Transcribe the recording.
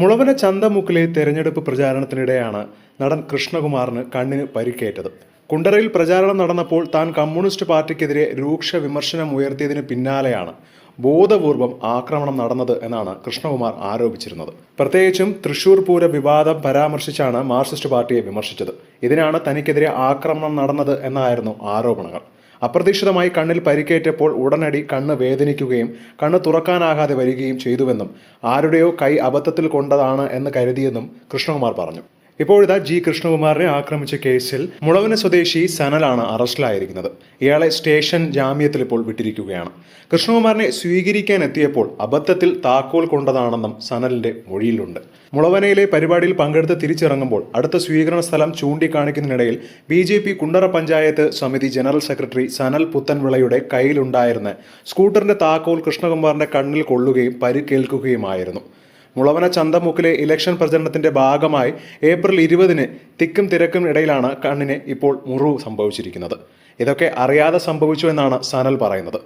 മുളവന ചന്തമുക്കിലെ തെരഞ്ഞെടുപ്പ് പ്രചാരണത്തിനിടെയാണ് നടൻ കൃഷ്ണകുമാറിന് കണ്ണിന് പരിക്കേറ്റത്. കുണ്ടറയിൽ പ്രചാരണം നടന്നപ്പോൾ താൻ കമ്മ്യൂണിസ്റ്റ് പാർട്ടിക്കെതിരെ രൂക്ഷ വിമർശനം ഉയർത്തിയതിന് പിന്നാലെയാണ് ബോധപൂർവം ആക്രമണം നടന്നത് എന്നാണ് കൃഷ്ണകുമാർ ആരോപിച്ചിരുന്നത്. പ്രത്യേകിച്ചും തൃശൂർ പൂര വിവാദം പരാമർശിച്ചാണ് മാർക്സിസ്റ്റ് പാർട്ടിയെ വിമർശിച്ചത്. ഇതിനാണ് തനിക്കെതിരെ ആക്രമണം നടന്നത് എന്നായിരുന്നു ആരോപണങ്ങൾ. അപ്രതീക്ഷിതമായി കണ്ണിൽ പരിക്കേറ്റപ്പോൾ ഉടനടി കണ്ണ് വേദനിക്കുകയും കണ്ണ് തുറക്കാനാകാതെ വരികയും ചെയ്തുവെന്നും ആരുടെയോ കൈ അബദ്ധത്തിൽ കൊണ്ടതാണ് എന്ന് കരുതിയെന്നും കൃഷ്ണകുമാർ പറഞ്ഞു. ഇപ്പോഴിതാ ജി കൃഷ്ണകുമാറിനെ ആക്രമിച്ച കേസിൽ മുളവന സ്വദേശി സനലാണ് അറസ്റ്റിലായിരിക്കുന്നത്. ഇയാളെ സ്റ്റേഷൻ ജാമ്യത്തിൽ ഇപ്പോൾ വിട്ടിരിക്കുകയാണ്. കൃഷ്ണകുമാറിനെ സ്വീകരിക്കാൻ എത്തിയപ്പോൾ അബദ്ധത്തിൽ താക്കോൽ കൊണ്ടതാണെന്നും സനലിന്റെ മൊഴിയിലുണ്ട്. മുളവനയിലെ പരിപാടിയിൽ പങ്കെടുത്ത് തിരിച്ചിറങ്ങുമ്പോൾ അടുത്ത സ്വീകരണ സ്ഥലം ചൂണ്ടിക്കാണിക്കുന്നതിനിടയിൽ BJP കുണ്ടറ പഞ്ചായത്ത് സമിതി ജനറൽ സെക്രട്ടറി സനൽ പുത്തൻവിളയുടെ കയ്യിലുണ്ടായിരുന്ന സ്കൂട്ടറിന്റെ താക്കോൽ കൃഷ്ണകുമാറിന്റെ കണ്ണിൽ കൊള്ളുകയും പരിക്കേൽക്കുകയുമായിരുന്നു. മുളവന ചന്തമുക്കിലെ ഇലക്ഷൻ പ്രചരണത്തിന്റെ ഭാഗമായി ഏപ്രിൽ 20-ന് തിക്കും തിരക്കും ഇടയിലാണ് കണ്ണിന് ഇപ്പോൾ മുറിവ് സംഭവിച്ചിരിക്കുന്നത്. ഇതൊക്കെ അറിയാതെ സംഭവിച്ചു എന്നാണ് സനൽ പറയുന്നത്.